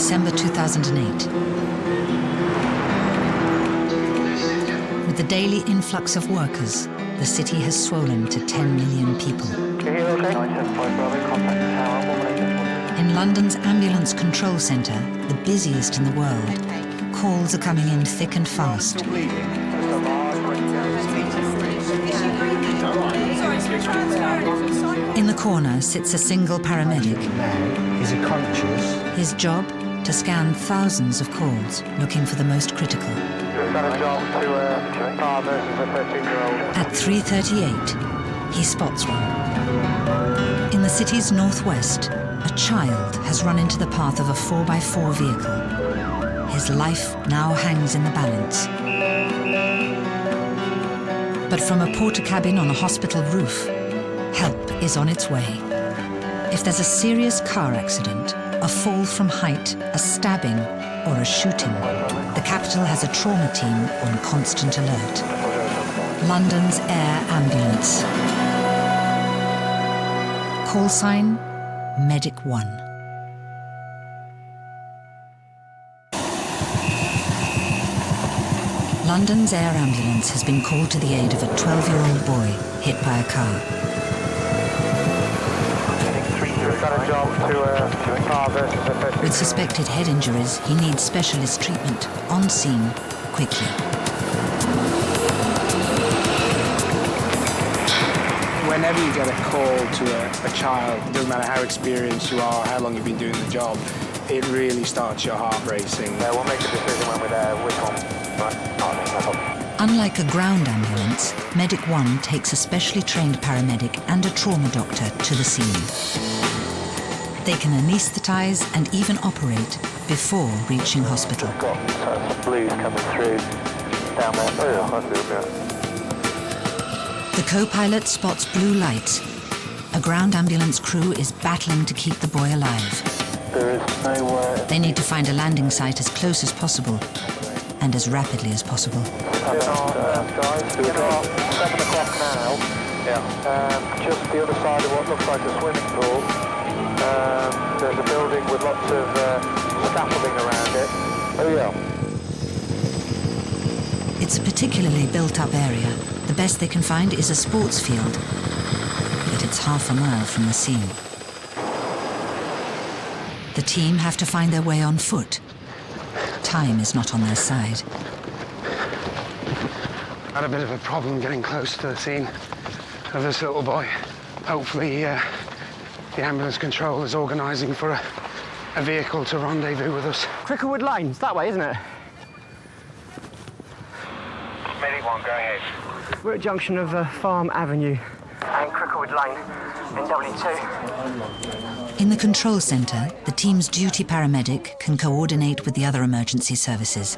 December 2008. With the daily influx of workers, the city has swollen to 10 million people. In London's ambulance control centre, the busiest in the world, calls are coming in thick and fast. In the corner sits a single paramedic. Is he conscious? His job, to scan thousands of calls looking for the most critical. At 3:38, he spots one. In the city's northwest, a child has run into the path of a 4x4 vehicle. His life now hangs in the balance. But from a porter cabin on a hospital roof, help is on its way. If there's a serious car accident, a fall from height, a stabbing, or a shooting, the capital has a trauma team on constant alert. London's Air Ambulance. Call sign, Medic 1. London's Air Ambulance has been called to the aid of a 12-year-old boy hit by a car. With suspected head injuries, he needs specialist treatment on scene quickly. Whenever you get a call to a child, it doesn't matter how experienced you are, how long you've been doing the job, it really starts your heart racing. Yeah, we'll make a decision when we're there. Which one? Right. Unlike a ground ambulance, Medic 1 takes a specially trained paramedic and a trauma doctor to the scene. They can anaesthetize and even operate before reaching hospital. We've got some blues coming through down there. Oh, yeah, that's good, yeah. The co-pilot spots blue lights. A ground ambulance crew is battling to keep the boy alive. There is nowhere. They need to find a landing site as close as possible and as rapidly as possible. Guys, we've got 7 o'clock now. Yeah. Just the other side of what looks like a swimming pool. There's a building with lots of scaffolding around it. Oh yeah. It's a particularly built-up area. The best they can find is a sports field, but it's half a mile from the scene. The team have to find their way on foot. Time is not on their side. Had a bit of a problem getting close to the scene of this little boy. Hopefully, the ambulance control is organising for a vehicle to rendezvous with us. Cricklewood Lane, it's that way, isn't it? Medic 1, go ahead. We're at junction of Farm Avenue and Cricklewood Lane, NW2. In the control centre, the team's duty paramedic can coordinate with the other emergency services.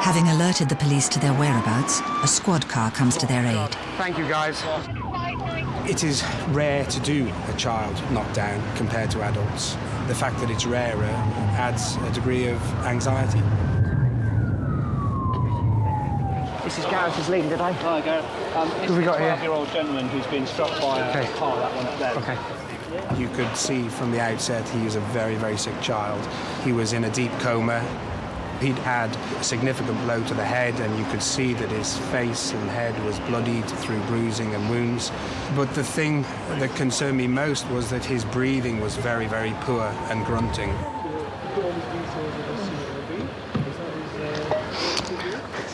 Having alerted the police to their whereabouts, a squad car comes to their aid. Thank you, guys. It is rare to do a child knocked down compared to adults. The fact that it's rarer adds a degree of anxiety. This is Gareth is leading today. Hi, Gareth. Who we got here? A 12-year-old gentleman who's been struck by a car, that one up there. Okay. You could see from the outset he was a very, very sick child. He was in a deep coma. He'd had a significant blow to the head, and you could see that his face and head was bloodied through bruising and wounds. But the thing that concerned me most was that his breathing was very, very poor and grunting.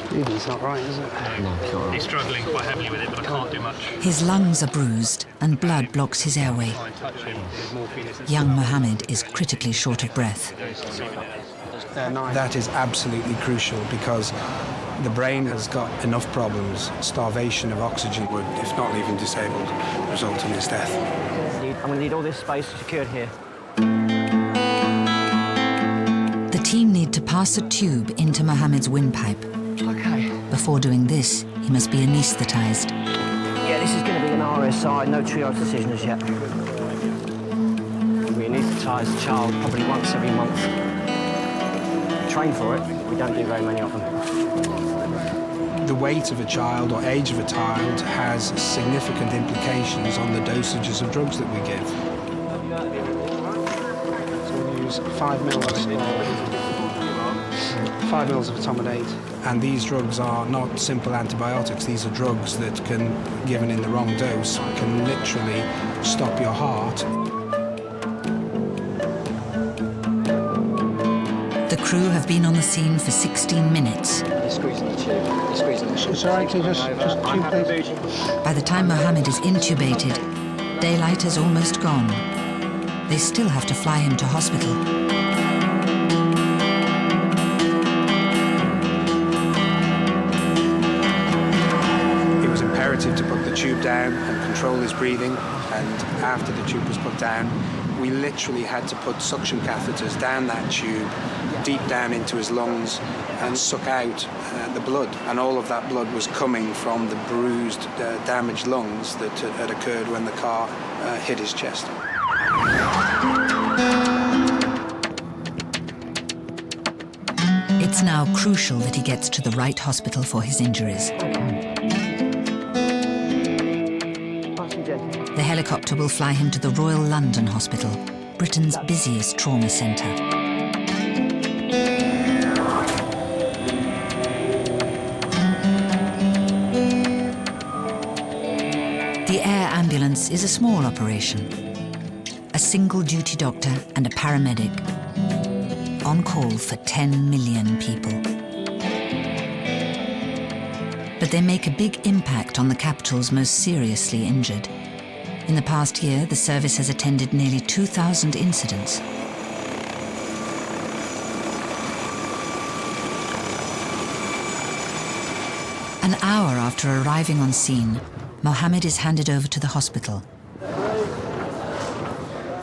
Breathing's not right, is it? No, it's not right. He's struggling quite heavily with it, but I can't do much. His lungs are bruised and blood blocks his airway. I touch him. His morphine is Young Mohammed is critically short of breath. That is absolutely crucial because the brain has got enough problems. Starvation of oxygen would, if not leave him disabled, result in his death. I'm going to need all this space secured here. The team need to pass a tube into Mohammed's windpipe. Okay. Before doing this, he must be anaesthetised. Yeah, this is going to be an RSI, no triage decision as yet. We anaesthetise the child probably once every month. We train for it, we don't do very many of them. The weight of a child or age of a child has significant implications on the dosages of drugs that we give. So we use 5 mils. 5 mils of etomidate. And these drugs are not simple antibiotics. These are drugs that can, given in the wrong dose, can literally stop your heart. The crew have been on the scene for 16 minutes. You're squeezing the tube. You're squeezing the tube. It's all right to just tube, please. By the time Mohammed is intubated, daylight is almost gone. They still have to fly him to hospital. It was imperative to put the tube down and control his breathing, and after the tube was put down, we literally had to put suction catheters down that tube, deep down into his lungs, and suck out the blood. And all of that blood was coming from the bruised, damaged lungs that had occurred when the car hit his chest. It's now crucial that he gets to the right hospital for his injuries. The helicopter will fly him to the Royal London Hospital, Britain's busiest trauma centre. The air ambulance is a small operation. A single duty doctor and a paramedic on call for 10 million people. But they make a big impact on the capital's most seriously injured. In the past year, the service has attended nearly 2,000 incidents. An hour after arriving on scene, Mohammed is handed over to the hospital.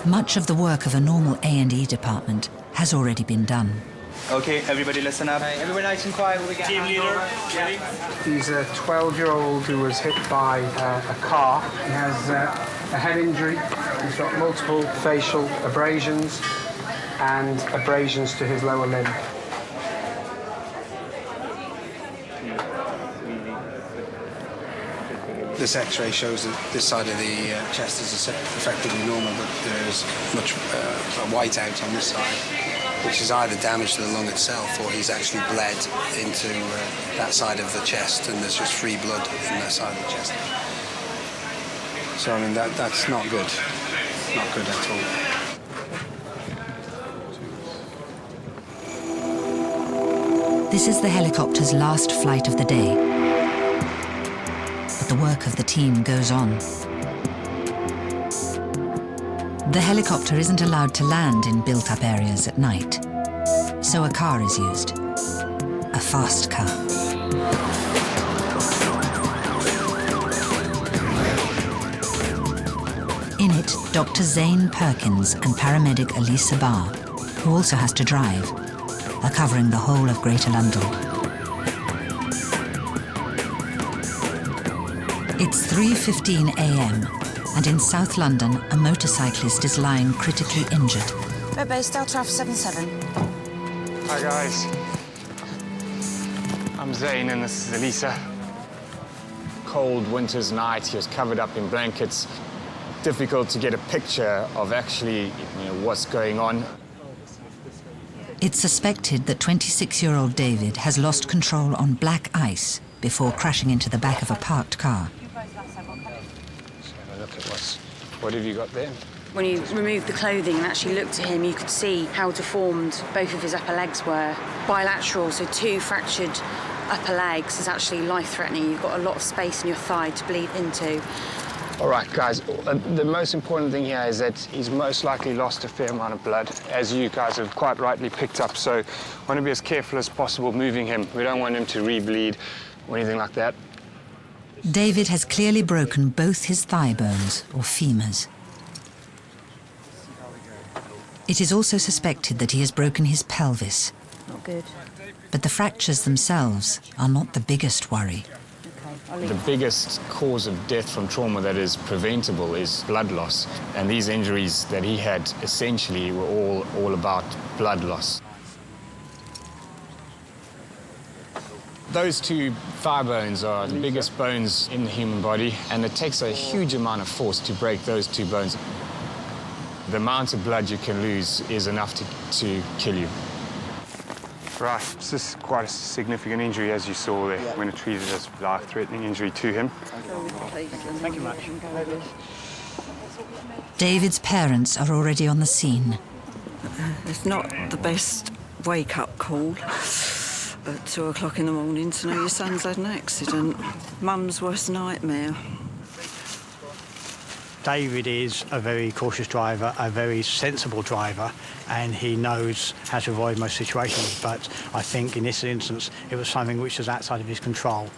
Much of the work of a normal A&E department has already been done. Okay, everybody listen up. Hey, everyone nice and quiet. We get Team leader, ready? He's a 12-year-old who was hit by a car. He has a head injury. He's got multiple facial abrasions and abrasions to his lower limb. This X-ray shows that this side of the chest is effectively normal, but there's much whiteout on this side, which is either damage to the lung itself or he's actually bled into that side of the chest, and there's just free blood in that side of the chest. So, I mean, that's not good. Not good at all. This is the helicopter's last flight of the day. But the work of the team goes on. The helicopter isn't allowed to land in built-up areas at night, so a car is used. A fast car. In it, Dr. Zane Perkins and paramedic Elisa Barr, who also has to drive, are covering the whole of Greater London. It's 3:15 a.m. and in South London, a motorcyclist is lying critically injured. Red Base, Delta Alpha 77. Hi guys, I'm Zane and this is Elisa. Cold winter's night, he was covered up in blankets. Difficult to get a picture of actually, what's going on. It's suspected that 26-year-old David has lost control on black ice before crashing into the back of a parked car. Look at what have you got there? When you removed the clothing and actually looked at him, you could see how deformed both of his upper legs were. Bilateral, so 2 fractured upper legs is actually life-threatening. You've got a lot of space in your thigh to bleed into. All right, guys, the most important thing here is that he's most likely lost a fair amount of blood, as you guys have quite rightly picked up, so I want to be as careful as possible moving him. We don't want him to re-bleed or anything like that. David has clearly broken both his thigh bones, or femurs. It is also suspected that he has broken his pelvis. Not good. But the fractures themselves are not the biggest worry. The biggest cause of death from trauma that is preventable is blood loss. And these injuries that he had essentially were all about blood loss. Those two thigh bones are the biggest bones in the human body, and it takes a huge amount of force to break those two bones. The amount of blood you can lose is enough to kill you. Right, this is quite a significant injury, as you saw there, when it treated as life-threatening injury to him. Thank you much. David's parents are already on the scene. It's not the best wake-up call at 2 o'clock in the morning to know your son's had an accident. Mum's worst nightmare. David is a very cautious driver, a very sensible driver, and he knows how to avoid most situations. But I think in this instance, it was something which was outside of his control.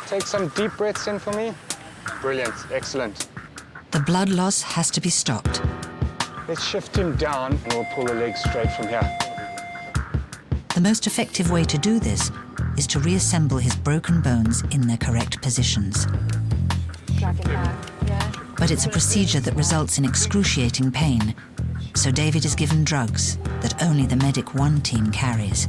Take some deep breaths in for me. Brilliant, excellent. The blood loss has to be stopped. Let's shift him down and we'll pull the legs straight from here. The most effective way to do this is to reassemble his broken bones in their correct positions. Drag him back, yeah. But it's a procedure that results in excruciating pain, so David is given drugs that only the Medic 1 team carries.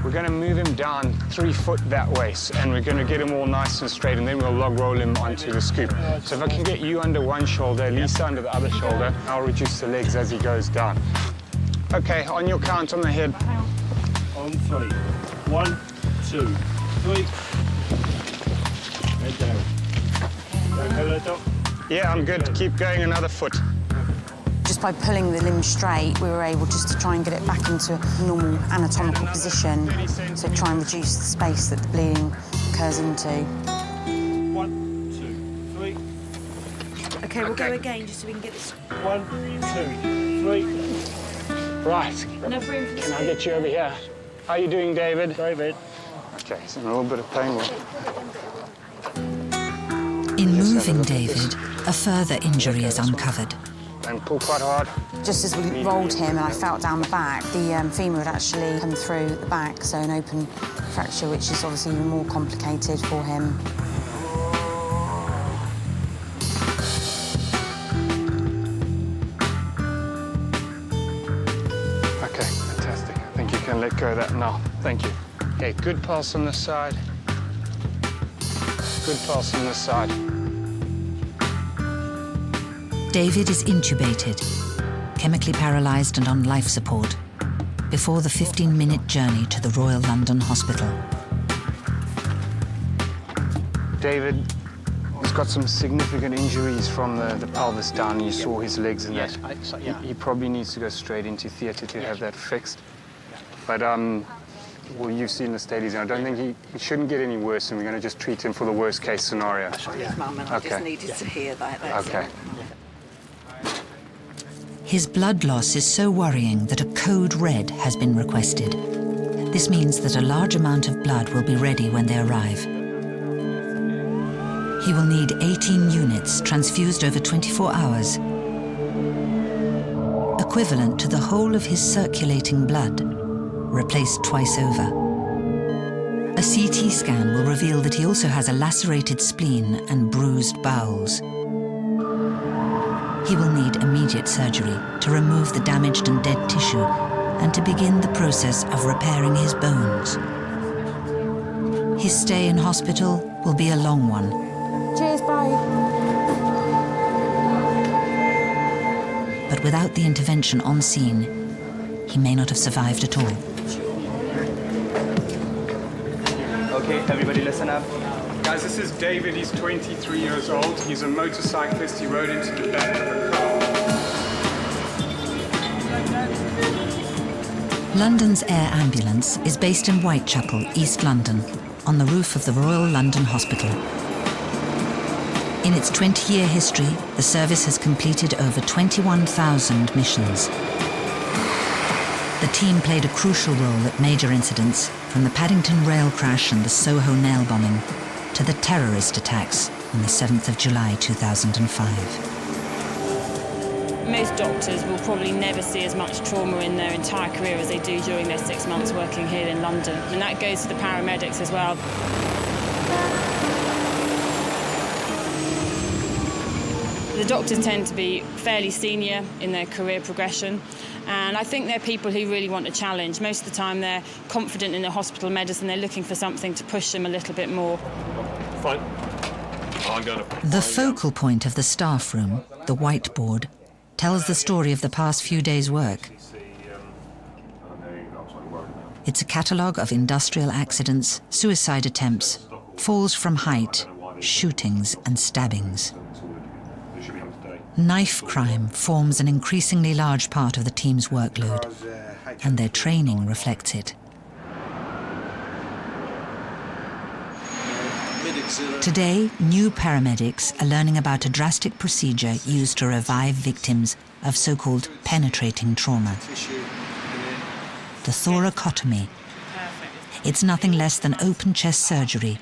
We're going to move him down 3 foot that way, and we're going to get him all nice and straight, and then we'll log roll him onto the scoop. So if I can get you under one shoulder, Lisa under the other shoulder, I'll reduce the legs as he goes down. Okay, on your count, on the head. On 3. 1, 2, 3. Head down. Hello, Doc. Yeah, I'm good. Keep going another foot. Just by pulling the limb straight, we were able just to try and get it back into a normal anatomical position, so try and reduce the space that the bleeding occurs into. 1, 2, 3. OK, we'll go again just so we can get this. 1, 2, 3. Right. Enough room for the Can I get you over here? How are you doing, David? David. Okay, he's in a little bit of pain. In moving David, a further injury is uncovered. And pull quite hard. Just as we rolled him and I felt down the back, the femur had actually come through the back, so an open fracture, which is obviously even more complicated for him. Okay, fantastic. I think you can let go of that now. Thank you. Okay, good pulse on this side. Good pulse on this side. David is intubated, chemically paralysed and on life support, before the 15-minute journey to the Royal London Hospital. David has got some significant injuries from the pelvis down. You saw his legs and Yes, that. yeah. He probably needs to go straight into theatre to have that fixed. But, well, you've seen the state he's in. I don't think he shouldn't get any worse, and we're going to just treat him for the worst-case scenario. Yes, Mum, and I just needed to hear that. That's Okay. all. His blood loss is so worrying that a code red has been requested. This means that a large amount of blood will be ready when they arrive. He will need 18 units transfused over 24 hours, equivalent to the whole of his circulating blood, replaced twice over. A CT scan will reveal that he also has a lacerated spleen and bruised bowels. He will need immediate surgery to remove the damaged and dead tissue and to begin the process of repairing his bones. His stay in hospital will be a long one. Cheers, bye. But without the intervention on scene, he may not have survived at all. Okay, everybody listen up. Guys, this is David. He's 23 years old. He's a motorcyclist. He rode into the back of a car. London's air ambulance is based in Whitechapel, East London, on the roof of the Royal London Hospital. In its 20-year history, the service has completed over 21,000 missions. The team played a crucial role at major incidents, from the Paddington rail crash and the Soho nail bombing, to the terrorist attacks on the 7th of July 2005. Most doctors will probably never see as much trauma in their entire career as they do during their 6 months working here in London. And that goes to the paramedics as well. The doctors tend to be fairly senior in their career progression, And I think they're people who really want a challenge. Most of the time they're confident in their hospital medicine, they're looking for something to push them a little bit more. Fine. The focal point of the staff room, the whiteboard, tells the story of the past few days' work. It's a catalogue of industrial accidents, suicide attempts, falls from height, shootings and stabbings. Knife crime forms an increasingly large part of the team's workload, and their training reflects it. Today, new paramedics are learning about a drastic procedure used to revive victims of so-called penetrating trauma. The thoracotomy. It's nothing less than open chest surgery,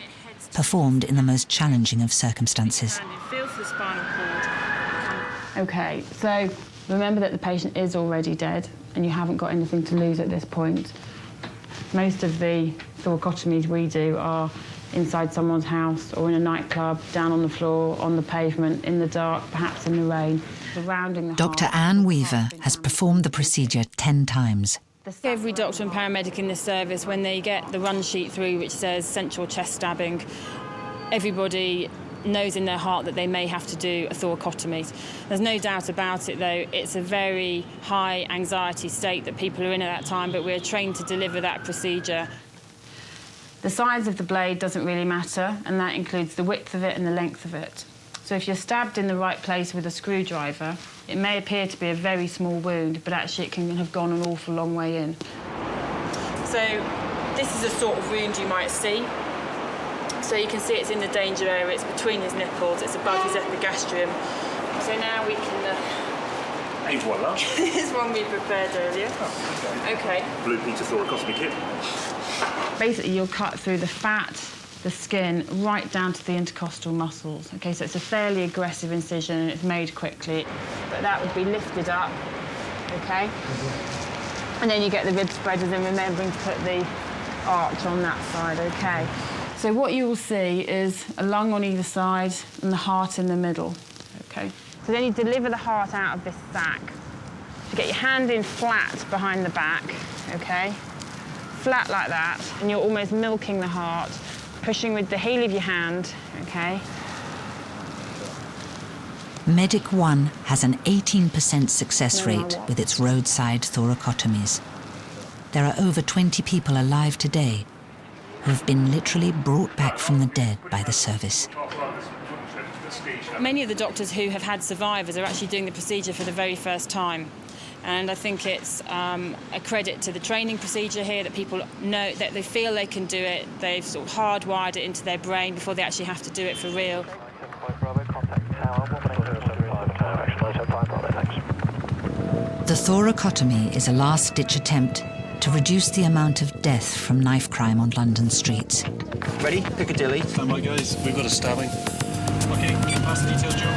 performed in the most challenging of circumstances. Okay, so remember that the patient is already dead and you haven't got anything to lose at this point. Most of the thoracotomies we do are inside someone's house or in a nightclub, down on the floor, on the pavement, in the dark, perhaps in the rain, surrounding the Dr. Anne Weaver has performed the procedure 10 times. Every doctor and paramedic in this service, when they get the run sheet through which says central chest stabbing, everybody knows in their heart that they may have to do a thoracotomy. There's no doubt about it, though. It's a very high anxiety state that people are in at that time, but we're trained to deliver that procedure. The size of the blade doesn't really matter, and that includes the width of it and the length of it. So if you're stabbed in the right place with a screwdriver, it may appear to be a very small wound, but actually it can have gone an awful long way in. So this is the sort of wound you might see. So you can see it's in the danger area, it's between his nipples, it's above his epigastrium. So now we can... Et voila. This one we prepared earlier. Oh, okay. Blue Peter thoracotomy kit. Basically, you'll cut through the fat, the skin, right down to the intercostal muscles. Okay, so it's a fairly aggressive incision and it's made quickly. But that would be lifted up, okay? And then you get the rib spreaders and remembering to put the arch on that side, okay? So what you will see is a lung on either side and the heart in the middle, okay? So then you deliver the heart out of this sac. You get your hand in flat behind the back, okay? Flat like that, and you're almost milking the heart, pushing with the heel of your hand, okay? Medic 1 has an 18% success rate with its roadside thoracotomies. There are over 20 people alive today who have been literally brought back from the dead by the service. Many of the doctors who have had survivors are actually doing the procedure for the very first time. And I think it's a credit to the training procedure here that people know that they feel they can do it. They've sort of hardwired it into their brain before they actually have to do it for real. The thoracotomy is a last-ditch attempt to reduce the amount of death from knife crime on London streets. Ready? Piccadilly. Stand by, guys. We've got a stabbing. Okay, pass the details, Joe.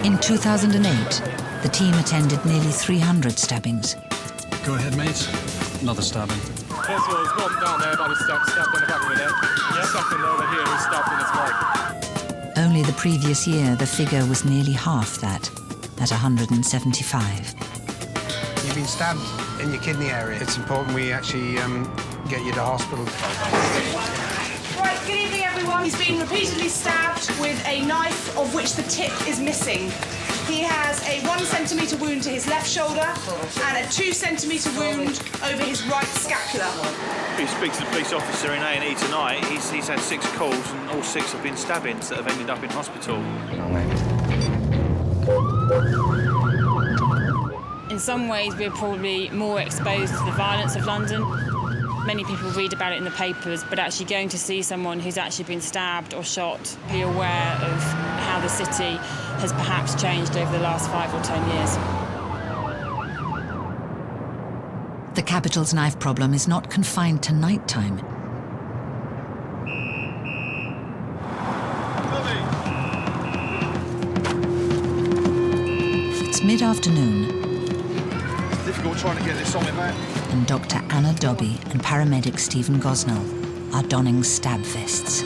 In 2008, the team attended nearly 300 stabbings. Go ahead, mate. Another stabbing. First of all, there's one down there by the steps, stabbed in the back of the neck. Yeah. Second over here, he's stabbed in his leg. Only the previous year, the figure was nearly half that, at 175. You've been stabbed in your kidney area. It's important we actually get you to hospital. Right, good evening, everyone. He's been repeatedly stabbed with a knife of which the tip is missing. He has a 1 centimetre wound to his left shoulder and a 2 centimetre wound over his right scapula. If you speak to the police officer in A&E tonight, he's had 6 calls and all 6 have been stabbings that have ended up in hospital. In some ways, we're probably more exposed to the violence of London. Many people read about it in the papers, but actually going to see someone who's actually been stabbed or shot, be aware of how the city has perhaps changed over the last 5 or 10 years. The capital's knife problem is not confined to nighttime. It's mid-afternoon. It's difficult trying to get this on with that. And Dr. Anna Dobby and paramedic Stephen Gosnell are donning stab vests.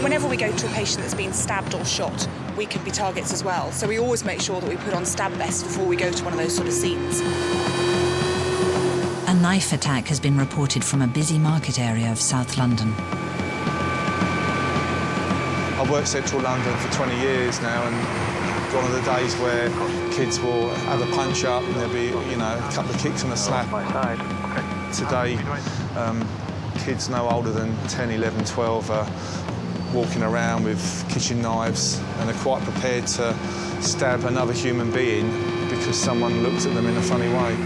Whenever we go to a patient that's been stabbed or shot, we can be targets as well. So we always make sure that we put on stab vests before we go to one of those sort of scenes. A knife attack has been reported from a busy market area of South London. I've worked Central London for 20 years now, and one of the days where kids will have a punch up and there'll be, you know, a couple of kicks and a slap. Today, kids no older than 10, 11, 12 are walking around with kitchen knives and are quite prepared to stab another human being because someone looked at them in a funny way.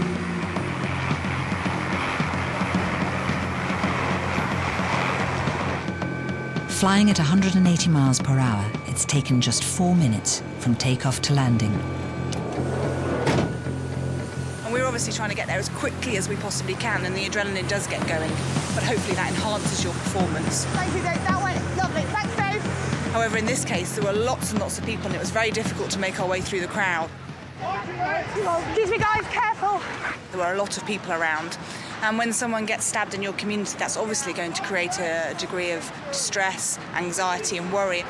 Flying at 180 miles per hour, it's taken just 4 minutes from takeoff to landing. And we're obviously trying to get there as quickly as we possibly can, and the adrenaline does get going, but hopefully that enhances your performance. Thank you, Dave. That went lovely. Thanks, Dave. However, in this case, there were lots and lots of people, and it was very difficult to make our way through the crowd. Excuse me, guys, careful. There were a lot of people around, and when someone gets stabbed in your community, that's obviously going to create a degree of distress, anxiety and worry.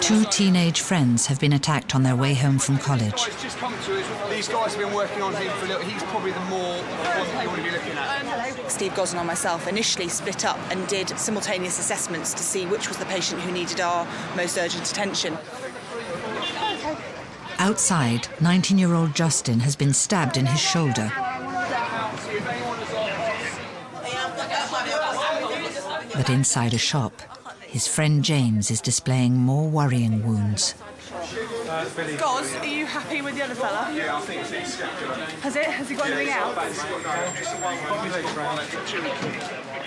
Two teenage friends have been attacked on their way home from college. Just come to us. These guys have been working on him for a little. He's probably the more one that you want to be looking at. Steve Gosden and myself initially split up and did simultaneous assessments to see which was the patient who needed our most urgent attention. Outside, 19-year-old Justin has been stabbed in his shoulder. But inside a shop, his friend James is displaying more worrying wounds. Goz, are you happy with the other fella? Yeah, I think it's Has it? Has he got anything else?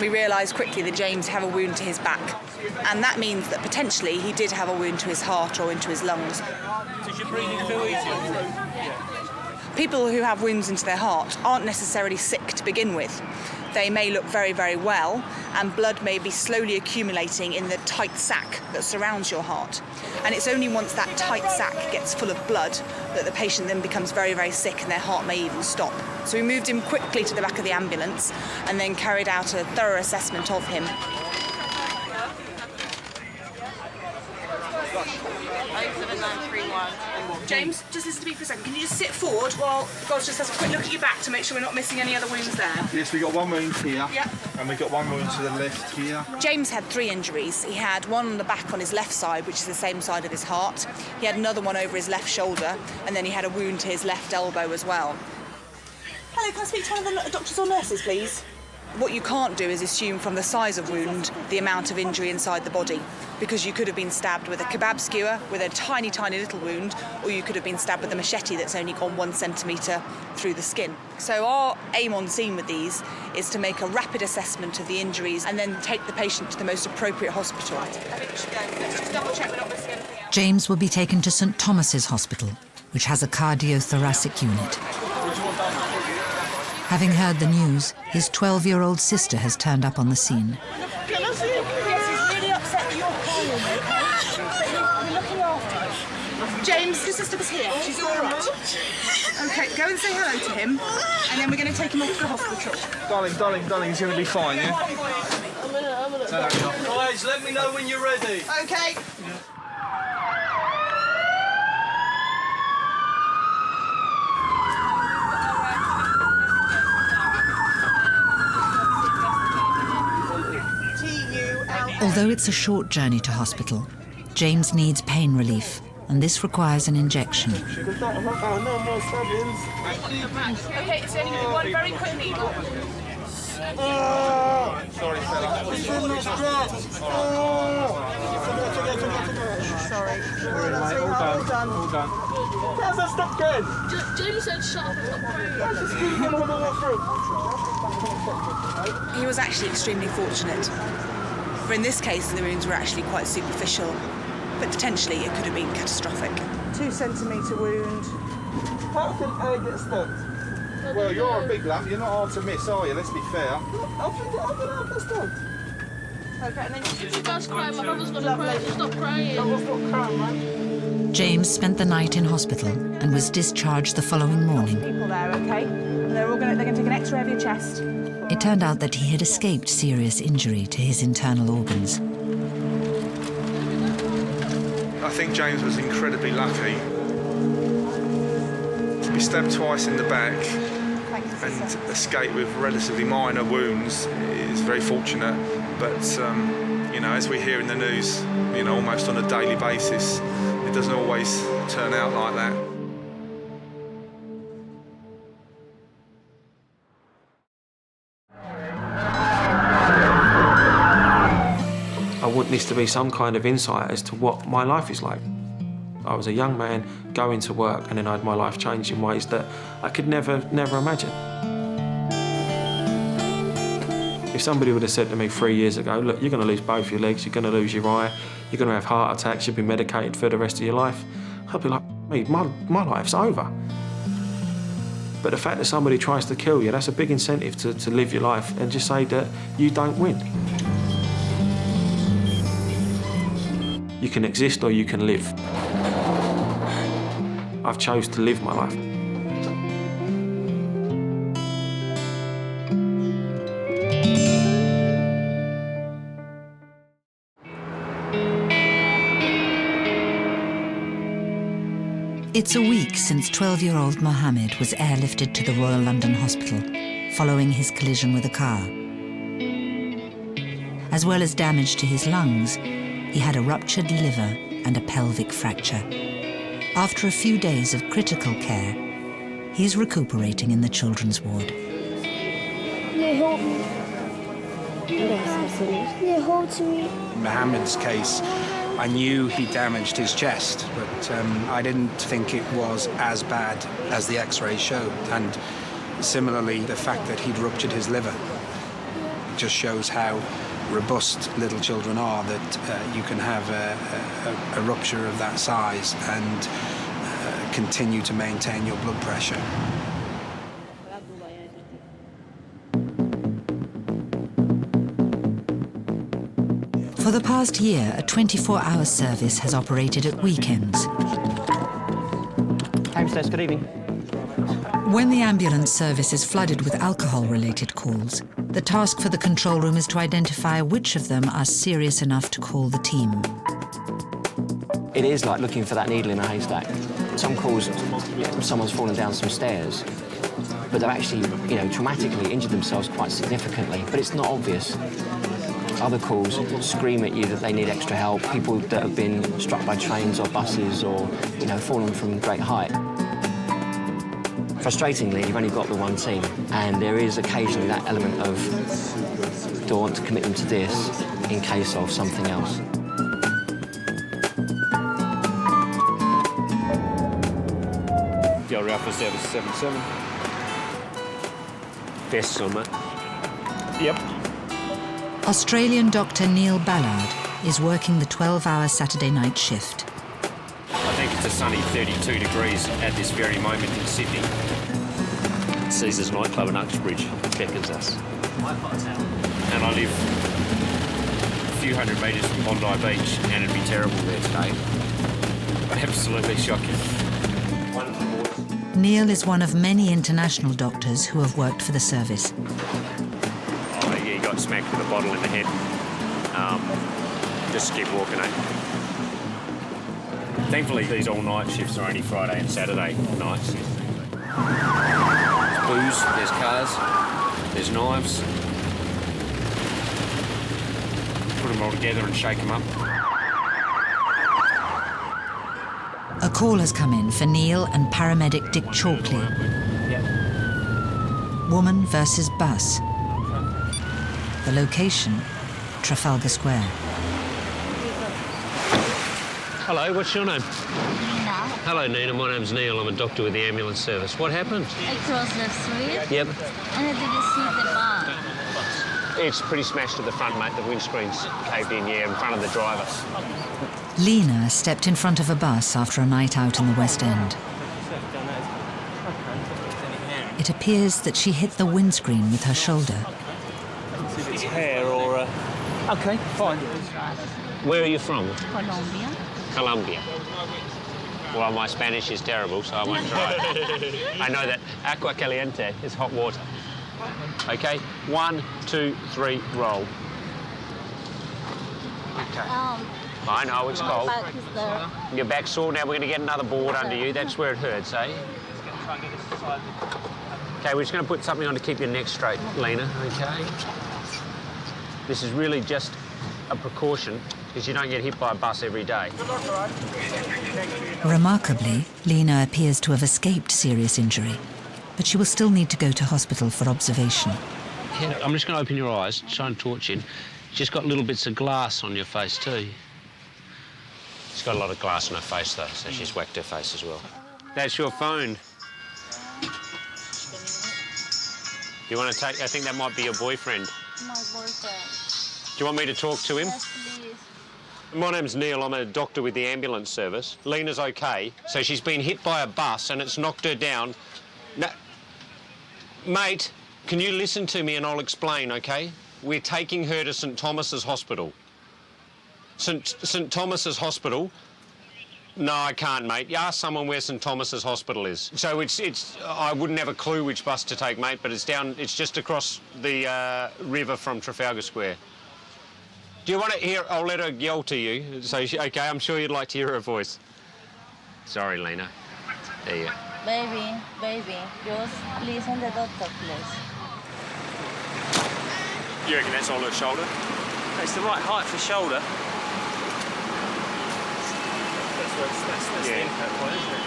We realised quickly that James had a wound to his back, and that means that potentially he did have a wound to his heart or into his lungs. Did your breathing feel easier? People who have wounds into their heart aren't necessarily sick to begin with. They may look very, very well, and blood may be slowly accumulating in the tight sac that surrounds your heart. And it's only once that tight sac gets full of blood that the patient then becomes very, very sick and their heart may even stop. So we moved him quickly to the back of the ambulance and then carried out a thorough assessment of him. James, just listen to me for a second. Can you just sit forward while Goz just has a quick look at your back to make sure we're not missing any other wounds there? Yes, we got one wound here, Yep. and we got one wound to the left here. James had 3 injuries. He had one on the back on his left side, which is the same side of his heart. He had another one over his left shoulder, and then he had a wound to his left elbow as well. Hello, can I speak to one of the doctors or nurses, please? What you can't do is assume from the size of wound the amount of injury inside the body, because you could have been stabbed with a kebab skewer with a tiny, tiny little wound, or you could have been stabbed with a machete that's only gone 1 centimetre through the skin. So our aim on scene with these is to make a rapid assessment of the injuries and then take the patient to the most appropriate hospital. Let's just double check we're not missing anything else. James will be taken to St Thomas's Hospital, which has a cardiothoracic unit. Having heard the news, his 12-year-old sister has turned up on the scene. Can I see him? Yes, he's really upset that you're crying, okay? You're looking after him. James, your sister was here. She's all right. OK, go and say hello to him, and then we're going to take him off to the hospital. Darling, he's going to be fine, yeah? Guys, let me know when you're ready. OK. Although it's a short journey to hospital, James needs pain relief, and this requires an injection. OK, it's only going to be one very quick needle. Sorry, fella. Sorry. All done. How's that stop going? Jamie said shut up and stop praying. He was actually extremely fortunate. For in this case, the wounds were actually quite superficial, but potentially it could have been catastrophic. 2 centimetre wound. How can I get stabbed? Well, you're a big lump. You're not hard to miss, are you? Let's be fair. How can I get stabbed? Okay, and then you guys cry, my mother's gonna cry. Stop crying. Stop crying, man. James spent the night in hospital and was discharged the following morning. People there, OK? And they're going to take an X-ray of your chest. It turned out that he had escaped serious injury to his internal organs. think James was incredibly lucky. To be stabbed twice in the back and escape with relatively minor wounds is very fortunate. But, you know, as we hear in the news, you know, almost on a daily basis, it doesn't always turn out like that. I want this to be some kind of insight as to what my life is like. I was a young man going to work, and then I had my life change in ways that I could never imagine. If somebody would have said to me 3 years ago, look, you're going to lose both your legs, you're going to lose your eye, you're going to have heart attacks, you'll be medicated for the rest of your life, I'd be like, mate, my life's over. But the fact that somebody tries to kill you, that's a big incentive to live your life and just say that you don't win. You can exist or you can live. I've chose to live my life. It's a week since 12-year-old Mohammed was airlifted to the Royal London Hospital following his collision with a car. As well as damage to his lungs, he had a ruptured liver and a pelvic fracture. After a few days of critical care, he's recuperating in the children's ward. Mohammed's case, I knew he damaged his chest, but I didn't think it was as bad as the X-rays showed. And similarly, the fact that he'd ruptured his liver just shows how robust little children are, that you can have a rupture of that size and continue to maintain your blood pressure. For the past year, a 24-hour service has operated at weekends. Homestead, good evening. When the ambulance service is flooded with alcohol-related calls, the task for the control room is to identify which of them are serious enough to call the team. It is like looking for that needle in a haystack. Some calls, someone's fallen down some stairs, but they've actually, traumatically injured themselves quite significantly, but it's not obvious. Other calls scream at you that they need extra help, people that have been struck by trains or buses or, fallen from great height. Frustratingly, you've only got the one team, and there is occasionally that element of, do I want to commit them to this in case of something else? Yo, Ralph was there with 77. Best summer. Yep. Australian Dr. Neil Ballard is working the 12-hour Saturday night shift. I think it's a sunny 32 degrees at this very moment in Sydney. Caesar's nightclub in Uxbridge beckons us. And I live a few hundred metres from Bondi Beach, and it'd be terrible there today. Absolutely shocking. Neil is one of many international doctors who have worked for the service. Oh, yeah, he got smacked with a bottle in the head. Just keep walking, Thankfully, these all-night shifts are only Friday and Saturday nights. There's booze, there's cars, there's knives. Put them all together and shake them up. A call has come in for Neil and paramedic Dick Chalkley. Woman versus bus. The location, Trafalgar Square. Hello, what's your name? Nina. Hello, Nina. My name's Neil. I'm a doctor with the ambulance service. What happened? I crossed the street. Yep. And I didn't see the bar. It's pretty smashed at the front, mate. The windscreen's caved in, in front of the driver. Lena stepped in front of a bus after a night out in the West End. It appears that she hit the windscreen with her shoulder. It's hair or... OK, fine. Where are you from? Colombia. Colombia. Well, my Spanish is terrible, so I won't try it. I know that agua caliente is hot water. OK, 1, 2, 3, roll. OK. I know, it's cold. My back is there. Your back's sore, now we're going to get another board under you. That's where it hurts, eh? Okay, we're just going to put something on to keep your neck straight, Lena, okay? This is really just a precaution because you don't get hit by a bus every day. Remarkably, Lena appears to have escaped serious injury, but she will still need to go to hospital for observation. Yeah, I'm just going to open your eyes, shine a torch in. Just got little bits of glass on your face too. She's got a lot of glass on her face though, so she's whacked her face as well. That's your phone. You want to take, I think that might be your boyfriend. My boyfriend. Do you want me to talk to him? Yes, please. My name's Neil, I'm a doctor with the ambulance service. Lena's okay, so she's been hit by a bus and it's knocked her down. Now, mate, can you listen to me and I'll explain, okay? We're taking her to St Thomas's Hospital. St Thomas's Hospital? No, I can't, mate. You ask someone where St Thomas's Hospital is. So I wouldn't have a clue which bus to take, mate, but it's just across the river from Trafalgar Square. Do you want to hear? I'll let her yell to you. So, okay, I'm sure you'd like to hear her voice. Sorry, Lena. There you go. Baby, just listen the doctor, please. You reckon that's on her shoulder? It's the right height for shoulder. That's the impact point, isn't it?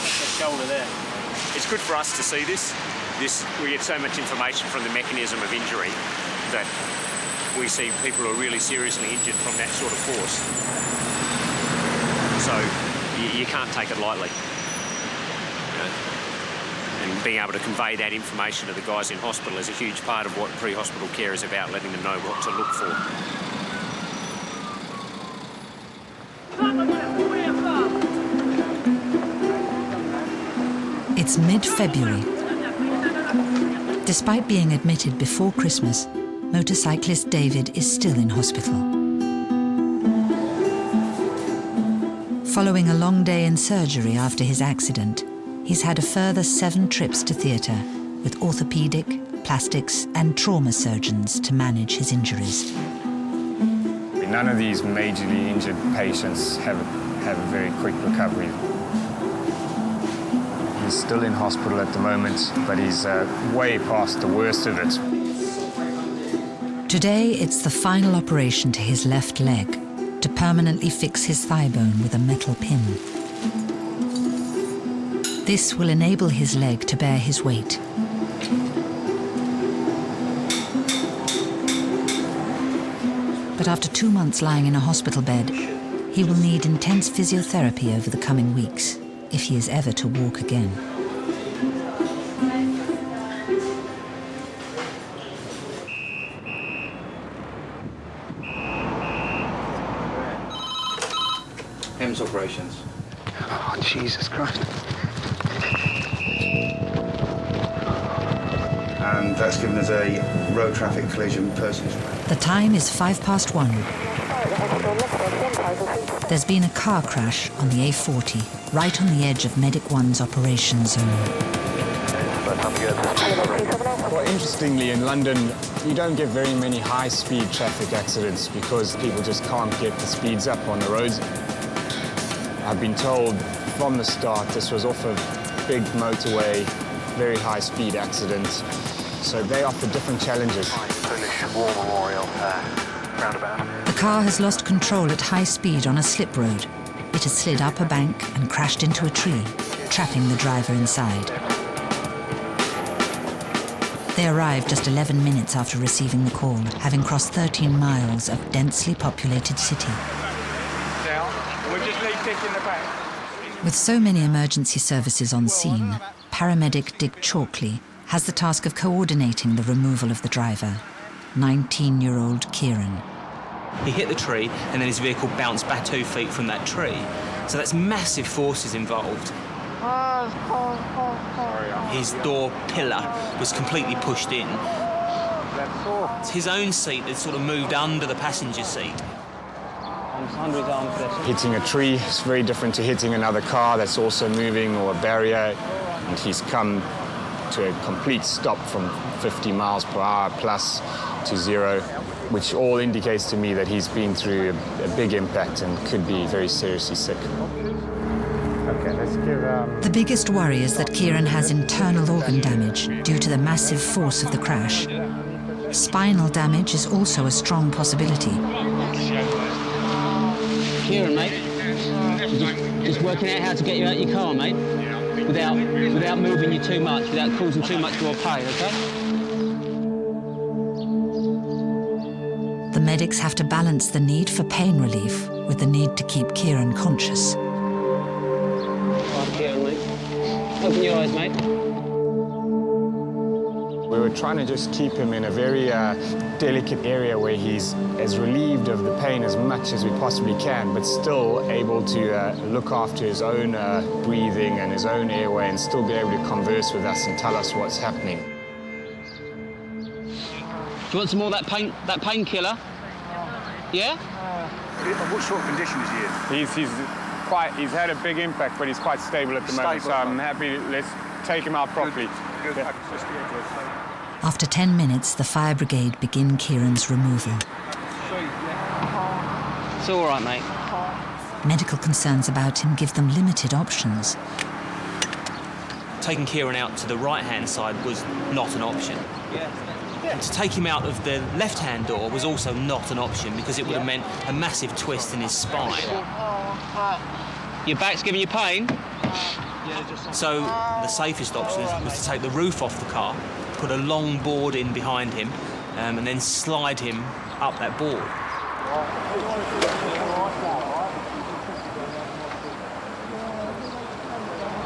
The shoulder there. It's good for us to see this. We get so much information from the mechanism of injury that we see people who are really seriously injured from that sort of force. So you can't take it lightly. You know? And being able to convey that information to the guys in hospital is a huge part of what pre-hospital care is about, letting them know what to look for. It's mid-February. Despite being admitted before Christmas, motorcyclist David is still in hospital. Following a long day in surgery after his accident, he's had a further 7 trips to theatre with orthopaedic, plastics and trauma surgeons to manage his injuries. None of these majorly injured patients have a very quick recovery. He's still in hospital at the moment, but he's way past the worst of it. Today, it's the final operation to his left leg to permanently fix his thigh bone with a metal pin. This will enable his leg to bear his weight. But after 2 months lying in a hospital bed, he will need intense physiotherapy over the coming weeks if he is ever to walk again. HEMS operations. Oh, Jesus Christ. And that's given us a road traffic collision person's. The time is 1:05. There's been a car crash on the A40, right on the edge of Medic 1's operation zone. Well, interestingly, in London, you don't get very many high-speed traffic accidents because people just can't get the speeds up on the roads. I've been told from the start this was off a big motorway, very high-speed accident. So they offer different challenges. Polish War Memorial roundabout. The car has lost control at high speed on a slip road. It has slid up a bank and crashed into a tree, trapping the driver inside. They arrived just 11 minutes after receiving the call, having crossed 13 miles of densely populated city. We'll just leave Dick in the back. With so many emergency services on scene, paramedic Dick Chalkley has the task of coordinating the removal of the driver, 19-year-old Kieran. He hit the tree and then his vehicle bounced back 2 feet from that tree. So that's massive forces involved. His door pillar was completely pushed in. His own seat had sort of moved under the passenger seat. Hitting a tree is very different to hitting another car that's also moving or a barrier. And he's come to a complete stop from 50 miles per hour plus to 0, which all indicates to me that he's been through a big impact and could be very seriously sick. Okay, let's give... The biggest worry is that Kieran has internal organ damage due to the massive force of the crash. Spinal damage is also a strong possibility. Kieran, mate, just working out how to get you out of your car, mate, without moving you too much, without causing too much more pain, okay? The medics have to balance the need for pain relief with the need to keep Kieran conscious. Right, Kieran, mate. Open your eyes, mate. We were trying to just keep him in a very delicate area where he's as relieved of the pain as much as we possibly can, but still able to look after his own breathing and his own airway and still be able to converse with us and tell us what's happening. Do you want some more of that painkiller? Yeah? What sort of condition is he in? He's had a big impact, but he's quite stable at the moment, so I'm happy. Let's take him out properly. Good. Yeah. After 10 minutes, the fire brigade begin Kieran's removal. It's all right, mate. Medical concerns about him give them limited options. Taking Kieran out to the right-hand side was not an option. And to take him out of the left-hand door was also not an option because it would have meant a massive twist in his spine. Your back's giving you pain? So the safest option was to take the roof off the car, put a long board in behind him, and then slide him up that board.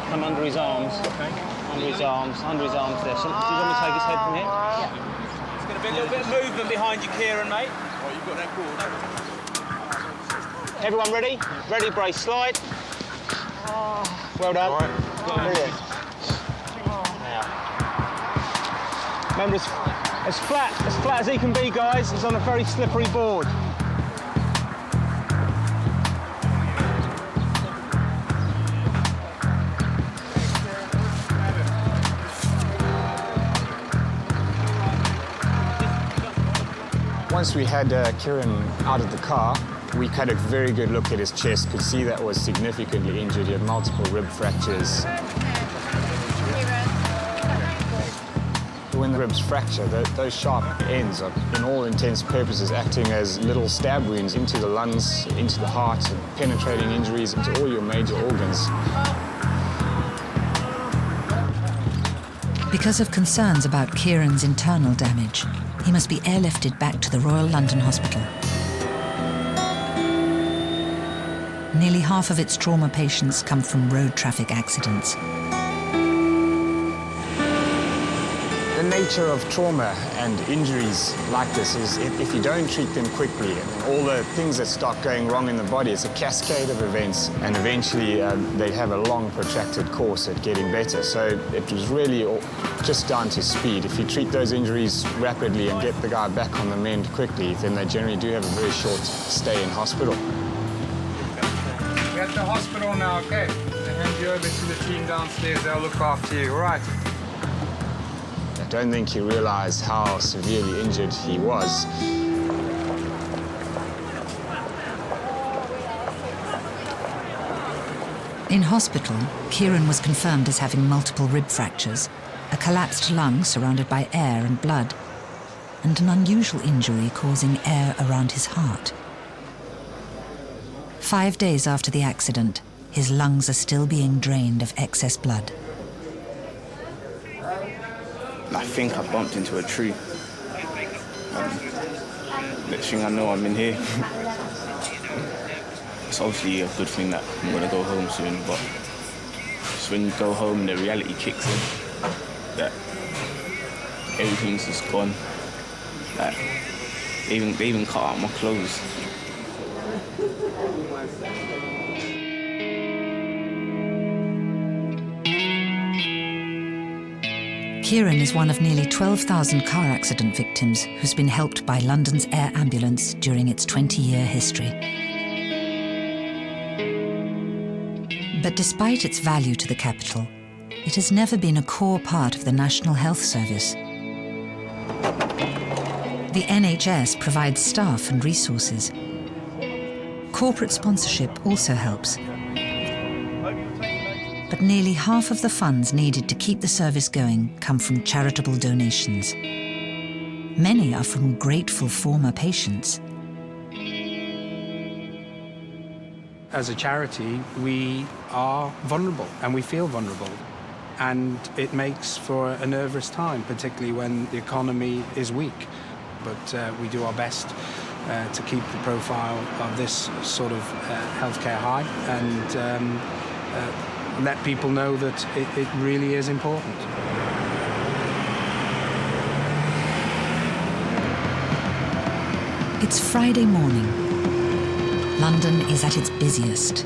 Come under his arms. Okay. Under his arms there. So, do you want me to take his head from here? Yeah. There's going to be a little bit of movement behind you, Kieran, mate. Oh, you've got that board. Everyone ready? Ready, brace, slide. Well done. All right. Brilliant. Now. Remember, as flat as he can be, guys. He's on a very slippery board. Once we had Kieran out of the car, we had a very good look at his chest, could see that was significantly injured. He had multiple rib fractures. When the ribs fracture, those sharp ends are, in all intents and purposes, acting as little stab wounds into the lungs, into the heart, and penetrating injuries into all your major organs. Because of concerns about Kieran's internal damage, he must be airlifted back to the Royal London Hospital. Nearly half of its trauma patients come from road traffic accidents. The nature of trauma and injuries like this is if you don't treat them quickly, and all the things that start going wrong in the body, it's a cascade of events, and eventually they have a long, protracted course at getting better. So it was really just down to speed. If you treat those injuries rapidly and get the guy back on the mend quickly, then they generally do have a very short stay in hospital. We're at the hospital now, okay? I'll hand you over to the team downstairs. They'll look after you, all right? I don't think he realized how severely injured he was. In hospital, Kieran was confirmed as having multiple rib fractures, a collapsed lung surrounded by air and blood, and an unusual injury causing air around his heart. 5 days after the accident, his lungs are still being drained of excess blood. I think I bumped into a tree. Next thing I know, I'm in here. It's obviously a good thing that I'm gonna go home soon, but it's when you go home, the reality kicks in. That everything's just gone. Like, they even cut out my clothes. Kieran is one of nearly 12,000 car accident victims who's been helped by London's air ambulance during its 20-year history. But despite its value to the capital, it has never been a core part of the National Health Service. The NHS provides staff and resources. Corporate sponsorship also helps. But nearly half of the funds needed to keep the service going come from charitable donations. Many are from grateful former patients. As a charity, we are vulnerable and we feel vulnerable. And it makes for a nervous time, particularly when the economy is weak. But we do our best to keep the profile of this sort of healthcare high and let people know that it really is important. It's Friday morning. London is at its busiest.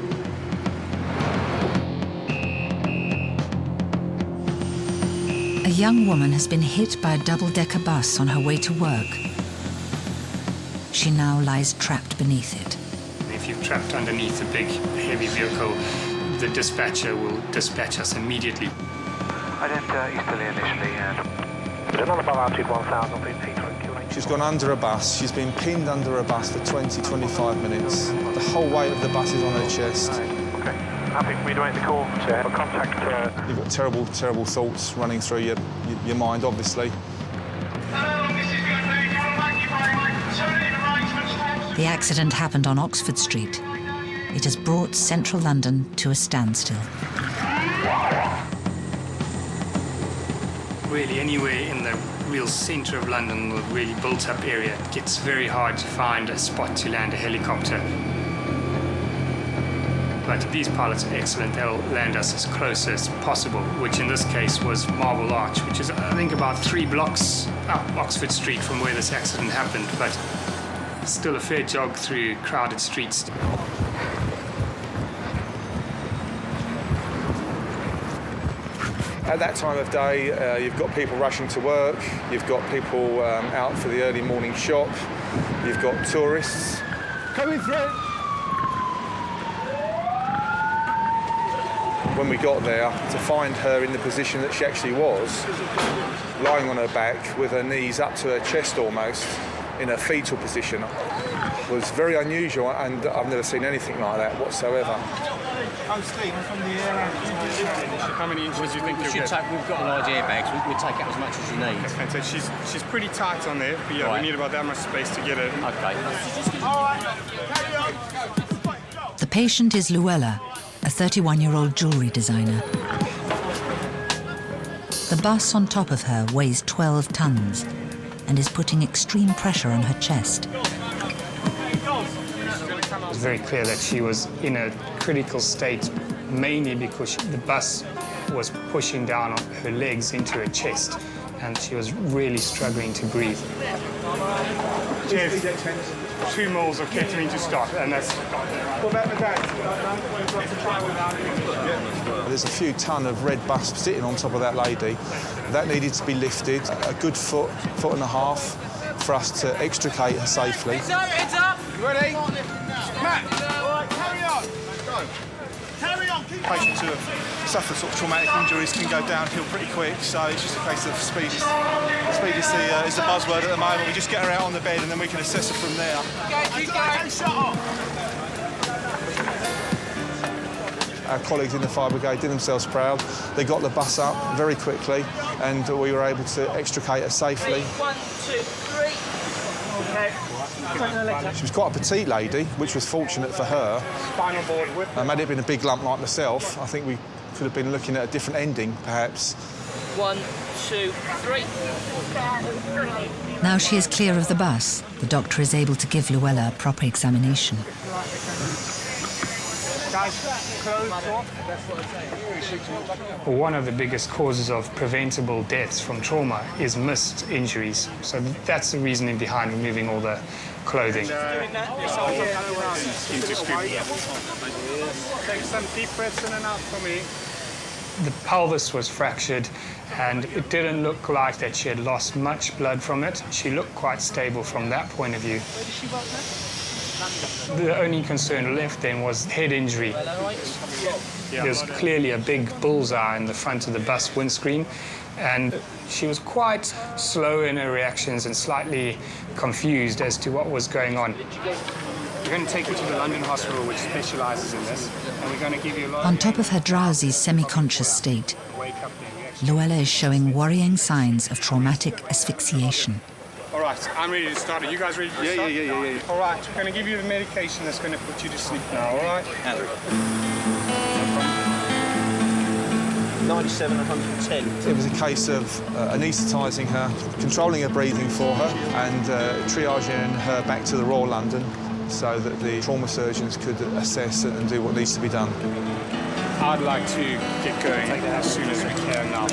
A young woman has been hit by a double-decker bus on her way to work. She now lies trapped beneath it. If you're trapped underneath a big, heavy vehicle, the dispatcher will dispatch us immediately. Identify Easterly initially and... But another above altitude 1,000 feet, P3. She's gone under a bus. She's been pinned under a bus for 20, 25 minutes. The whole weight of the bus is on her chest. Okay. Happy for me to make the call to have a contact. You've got terrible, terrible thoughts running through your mind, obviously. The accident happened on Oxford Street. It has brought central London to a standstill. Really, anywhere in the real centre of London, the really built-up area, it gets very hard to find a spot to land a helicopter. But these pilots are excellent. They'll land us as close as possible, which in this case was Marble Arch, which is, I think, about 3 blocks up Oxford Street from where this accident happened, but still a fair jog through crowded streets. At that time of day, you've got people rushing to work, you've got people out for the early morning shop, you've got tourists. Coming through! When we got there, to find her in the position that she actually was, lying on her back with her knees up to her chest almost, in a fetal position, was very unusual, and I've never seen anything like that whatsoever. I'm Steve, I'm from the air. How many inches do you think you'll get? We've got large airbags, we'll take out as much as you need. Okay, so she's pretty tight on there, but yeah, right. We need about that much space to get her. Okay. All right, carry on. The patient is Luella, a 31-year-old jewellery designer. The bus on top of her weighs 12 tons and is putting extreme pressure on her chest. It was very clear that she was in a critical state, mainly because the bus was pushing down on her legs into her chest, and she was really struggling to breathe. Jeff, 2 moles of ketamine to start, and that's... What about the guys? There's a few ton of red bus sitting on top of that lady. That needed to be lifted a good foot and a half for us to extricate her safely. Heads up! Ready? Matt! All right, carry on. Go. Carry on, keep on. Patients who have suffered sort of traumatic injuries can go downhill pretty quick, so it's just a case of speed is the buzzword at the moment. We just get her out on the bed and then we can assess her from there. Keep going. Shut off. Our colleagues in the fire brigade did themselves proud. They got the bus up very quickly and we were able to extricate her safely. 1, 2, 3. Okay. She was quite a petite lady, which was fortunate for her. Spinal board whip. Had it been a big lump like myself, I think we could have been looking at a different ending, perhaps. 1, 2, 3. Now she is clear of the bus, the doctor is able to give Luella a proper examination. One of the biggest causes of preventable deaths from trauma is missed injuries. So that's the reasoning behind removing all the clothing. Take some deep breaths in and out for me. The pelvis was fractured, and it didn't look like that she had lost much blood from it. She looked quite stable from that point of view. Where does she work now? The only concern left then was head injury. Hello, right? There's clearly a big bullseye in the front of the bus windscreen, and she was quite slow in her reactions and slightly confused as to what was going on. We're going to take you to the London hospital, which specialises in this, and we're going to give you a lot. On top of her drowsy, semi-conscious state, Luella is showing worrying signs of traumatic asphyxiation. All right, I'm ready to start. Are you guys ready to start? Yeah. All right, we're going to give you the medication that's going to put you to sleep now, all right? 97, 110. It was a case of anaesthetising her, controlling her breathing for her, and triaging her back to the Royal London so that the trauma surgeons could assess it and do what needs to be done. I'd like to get going as soon as we can now.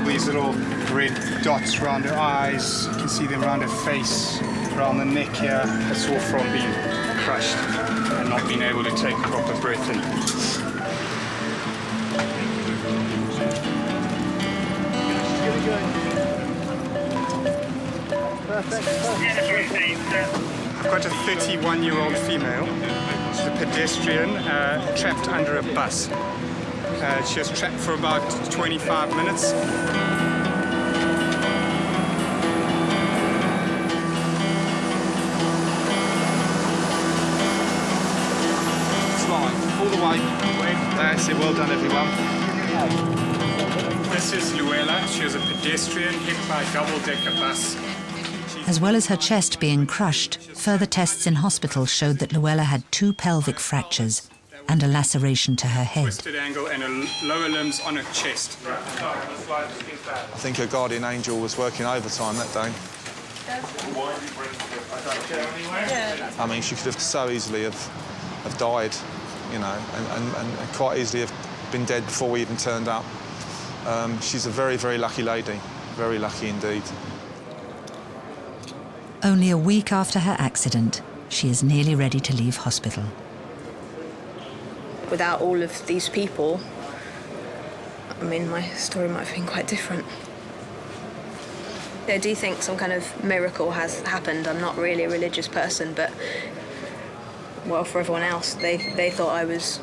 These little red dots around her eyes, you can see them around her face, around the neck here. That's all from being crushed and not being able to take proper breath in. I've got a 31-year-old female. She's a pedestrian trapped under a bus. She was trapped for about 25 minutes. Slide all the way. That's it. Well done, everyone. This is Luella. She was a pedestrian hit by a double-decker bus. As well as her chest being crushed, further tests in hospital showed that Luella had 2 pelvic fractures and a laceration to her head. Twisted angle and her lower limbs on her chest. I think her guardian angel was working overtime that day. I mean, she could have so easily have died, you know, and quite easily have been dead before we even turned up. She's a very, very lucky lady, very lucky indeed. Only a week after her accident, she is nearly ready to leave hospital. Without all of these people, I mean, my story might have been quite different. I do think some kind of miracle has happened. I'm not really a religious person, but, well, for everyone else, they thought I was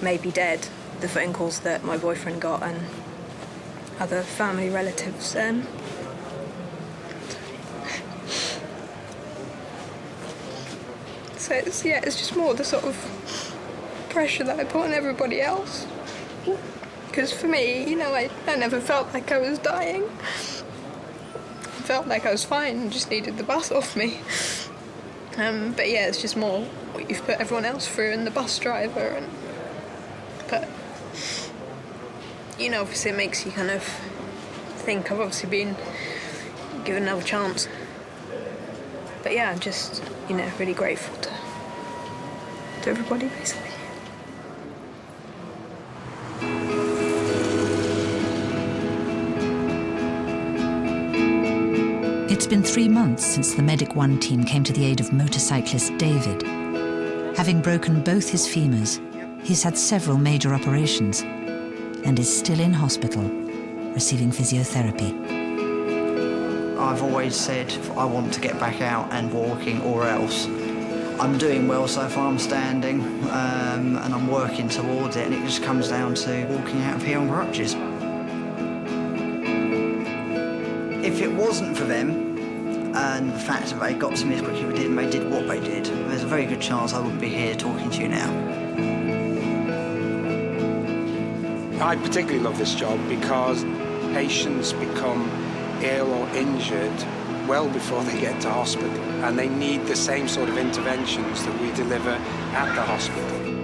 maybe dead. The phone calls that my boyfriend got and other family relatives. So it's just more the sort of pressure that I put on everybody else. Because for me, you know, I never felt like I was dying. I felt like I was fine and just needed the bus off me. But yeah, it's just more what you've put everyone else through and the bus driver. But, you know, obviously it makes you kind of think I've obviously been given another chance. But yeah, I'm just, you know, really grateful to everybody, basically. It's been 3 months since the Medic 1 team came to the aid of motorcyclist David. Having broken both his femurs, he's had several major operations and is still in hospital, receiving physiotherapy. I've always said I want to get back out and walking or else. I'm doing well so far, I'm standing, and I'm working towards it, and it just comes down to walking out of here on crutches. If it wasn't for them, and the fact that they got to me as quickly as they did, and they did what they did, there's a very good chance I wouldn't be here talking to you now. I particularly love this job because patients become ill or injured well before they get to hospital, and they need the same sort of interventions that we deliver at the hospital.